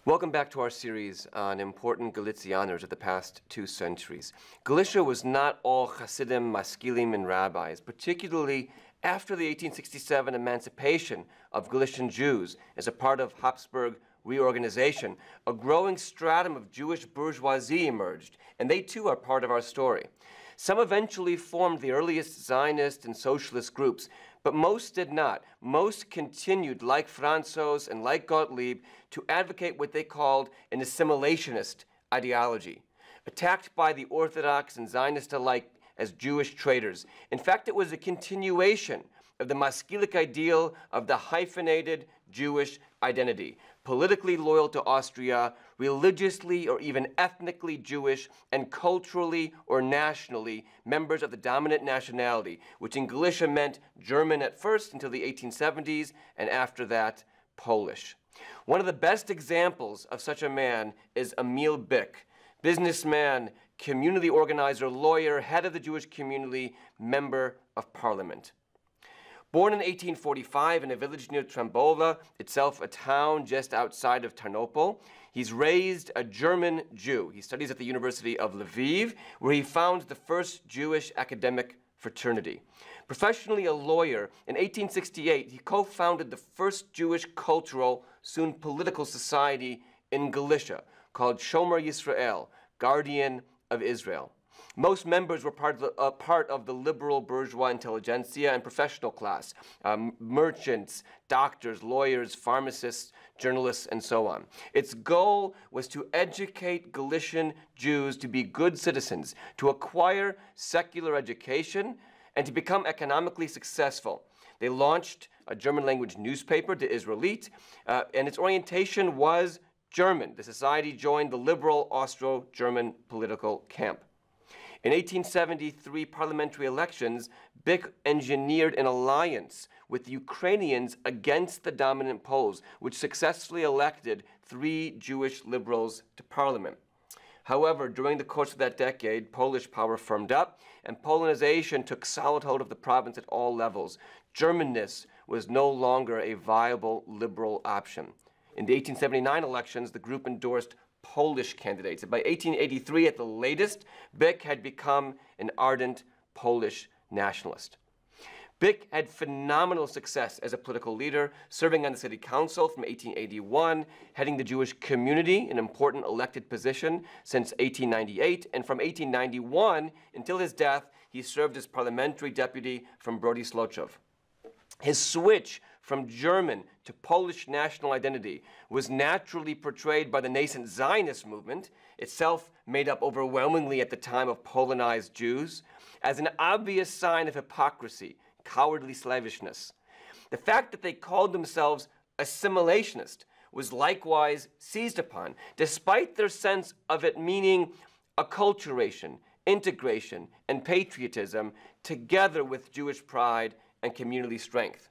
Welcome back to our series on important Galicianers of the past 2 centuries. Galicia was not all Hasidim, Maskilim, and rabbis, particularly after the 1867 emancipation of Galician Jews as a part of Habsburg reorganization. A growing stratum of Jewish bourgeoisie emerged, and they too are part of our story. Some eventually formed the earliest Zionist and socialist groups, but most did not. Most continued, like Franzos and like Gottlieb, to advocate what they called an assimilationist ideology, attacked by the Orthodox and Zionist alike as Jewish traitors. In fact, it was a continuation of the Maskilic ideal of the hyphenated Jewish identity, politically loyal to Austria, religiously or even ethnically Jewish, and culturally or nationally members of the dominant nationality, which in Galicia meant German at first until the 1870s, and after that, Polish. One of the best examples of such a man is Emil Byk, businessman, community organizer, lawyer, head of the Jewish community, member of parliament. Born in 1845 in a village near Trambova, itself a town just outside of Tarnopol, he's raised a German Jew. He studies at the University of Lviv, where he founds the first Jewish academic fraternity. Professionally a lawyer, in 1868 he co-founded the first Jewish cultural, soon political society in Galicia, called Shomer Yisrael, Guardian of Israel. Most members were part of the liberal bourgeois intelligentsia and professional class, merchants, doctors, lawyers, pharmacists, journalists, and so on. Its goal was to educate Galician Jews to be good citizens, to acquire secular education, and to become economically successful. They launched a German-language newspaper, the Israelite, and its orientation was German. The society joined the liberal Austro-German political camp. In 1873 parliamentary elections, Byk engineered an alliance with the Ukrainians against the dominant Poles, which successfully elected 3 Jewish liberals to parliament. However, during the course of that decade, Polish power firmed up, and Polonization took solid hold of the province at all levels. Germanness was no longer a viable liberal option. In the 1879 elections, the group endorsed Polish candidates. By 1883, at the latest, Byk had become an ardent Polish nationalist. Byk had phenomenal success as a political leader, serving on the city council from 1881, heading the Jewish community, an important elected position, since 1898, and from 1891 until his death, he served as parliamentary deputy from Brody-Slochov. His switch from German to Polish national identity was naturally portrayed by the nascent Zionist movement, itself made up overwhelmingly at the time of Polonized Jews, as an obvious sign of hypocrisy, cowardly slavishness. The fact that they called themselves assimilationist was likewise seized upon, despite their sense of it meaning acculturation, integration, and patriotism, together with Jewish pride and community strength.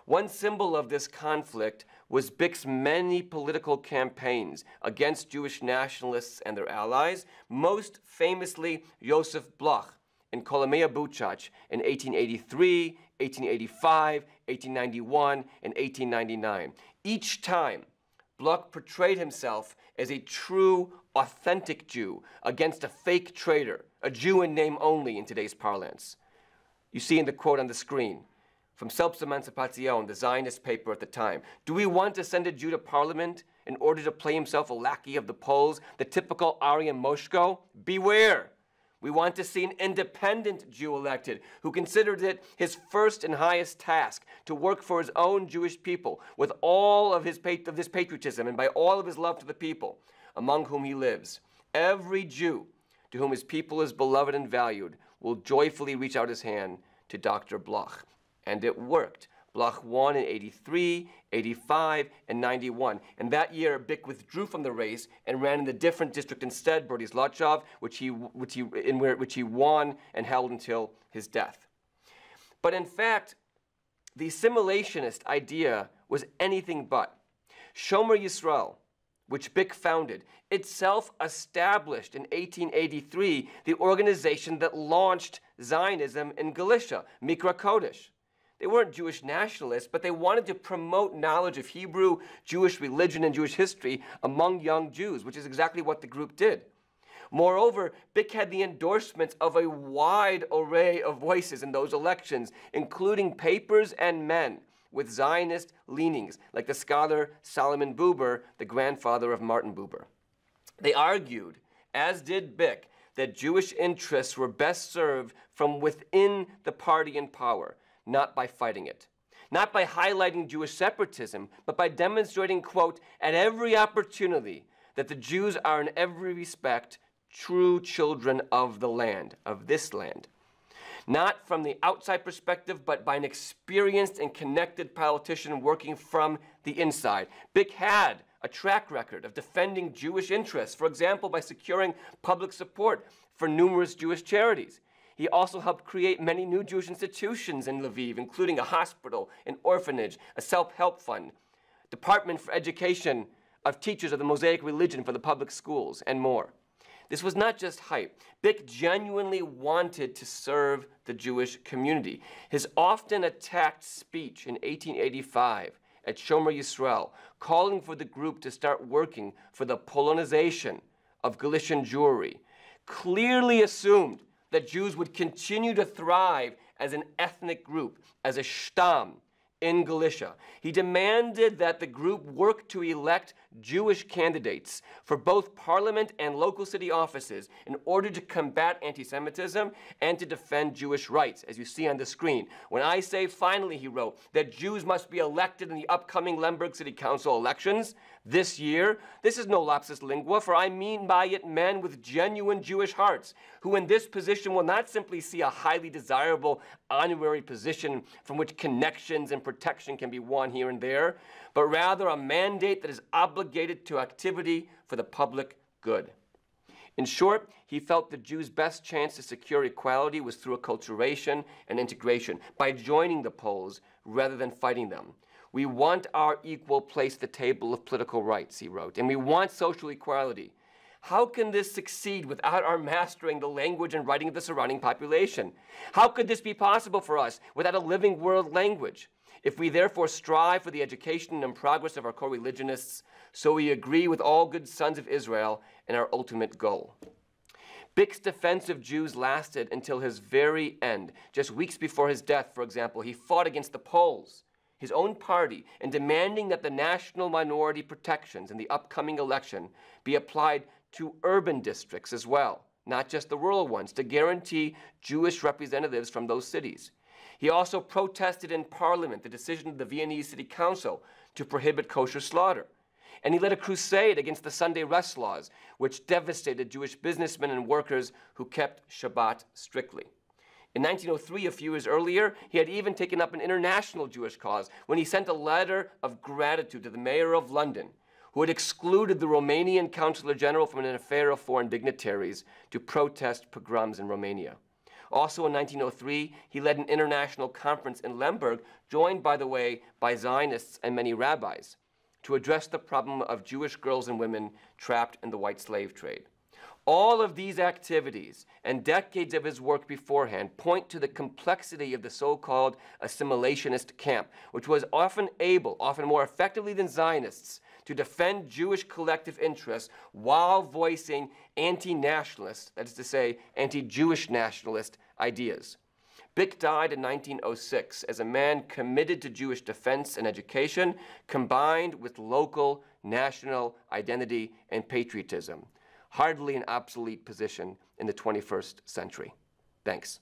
One symbol of this conflict was Byk's many political campaigns against Jewish nationalists and their allies, most famously Josef Bloch in Kolomea Buchach in 1883, 1885, 1891, and 1899. Each time, Bloch portrayed himself as a true, authentic Jew against a fake traitor, a Jew in name only in today's parlance. You see in the quote on the screen, from Selbstemancipation, the Zionist paper at the time. Do we want to send a Jew to parliament in order to play himself a lackey of the Poles, the typical Aryan Moshko? Beware! We want to see an independent Jew elected who considered it his first and highest task to work for his own Jewish people with all of this patriotism and by all of his love to the people among whom he lives. Every Jew to whom his people is beloved and valued will joyfully reach out his hand to Dr. Bloch. And it worked. Bloch won in 83, 85, and 91. And that year, Byk withdrew from the race and ran in the different district instead, Brody-Slochov, which he won and held until his death. But in fact, the assimilationist idea was anything but. Shomer Yisrael, which Byk founded, itself established in 1883 the organization that launched Zionism in Galicia, Mikra Kodesh. They weren't Jewish nationalists, but they wanted to promote knowledge of Hebrew, Jewish religion, and Jewish history among young Jews, which is exactly what the group did. Moreover, Byk had the endorsements of a wide array of voices in those elections, including papers and men with Zionist leanings, like the scholar Solomon Buber, the grandfather of Martin Buber. They argued, as did Byk, that Jewish interests were best served from within the party in power, not by fighting it. Not by highlighting Jewish separatism, but by demonstrating, quote, at every opportunity that the Jews are in every respect true children of the land, of this land. Not from the outside perspective, but by an experienced and connected politician working from the inside. Byk had a track record of defending Jewish interests, for example, by securing public support for numerous Jewish charities. He also helped create many new Jewish institutions in Lviv, including a hospital, an orphanage, a self-help fund, Department for Education of Teachers of the Mosaic Religion for the public schools, and more. This was not just hype. Byk genuinely wanted to serve the Jewish community. His often attacked speech in 1885 at Shomer Yisrael, calling for the group to start working for the Polonization of Galician Jewry, clearly assumed that Jews would continue to thrive as an ethnic group, as a shtam in Galicia. He demanded that the group work to elect Jewish candidates for both parliament and local city offices in order to combat anti-Semitism and to defend Jewish rights, as you see on the screen. When I say finally, he wrote, that Jews must be elected in the upcoming Lemberg City Council elections this year, this is no lapsus lingua, for I mean by it men with genuine Jewish hearts, who in this position will not simply see a highly desirable honorary position from which connections and protection can be won here and there, but rather a mandate that is obligated to activity for the public good. In short, he felt the Jews' best chance to secure equality was through acculturation and integration, by joining the Poles rather than fighting them. We want our equal place at the table of political rights, he wrote, and we want social equality. How can this succeed without our mastering the language and writing of the surrounding population? How could this be possible for us without a living world language? If we therefore strive for the education and progress of our co-religionists, so we agree with all good sons of Israel in our ultimate goal. Byk's defense of Jews lasted until his very end. Just weeks before his death, for example, he fought against the Poles, his own party, in demanding that the national minority protections in the upcoming election be applied to urban districts as well, not just the rural ones, to guarantee Jewish representatives from those cities. He also protested in Parliament the decision of the Viennese City Council to prohibit kosher slaughter. And he led a crusade against the Sunday rest laws, which devastated Jewish businessmen and workers who kept Shabbat strictly. In 1903, a few years earlier, he had even taken up an international Jewish cause when he sent a letter of gratitude to the mayor of London, who had excluded the Romanian Consular General from an affair of foreign dignitaries to protest pogroms in Romania. Also in 1903, he led an international conference in Lemberg, joined, by the way, by Zionists and many rabbis, to address the problem of Jewish girls and women trapped in the white slave trade. All of these activities and decades of his work beforehand point to the complexity of the so-called assimilationist camp, which was often able, often more effectively than Zionists, to defend Jewish collective interests while voicing anti-nationalist, that is to say, anti-Jewish nationalist ideas. Byk died in 1906 as a man committed to Jewish defense and education, combined with local national identity and patriotism. Hardly an obsolete position in the 21st century. Thanks.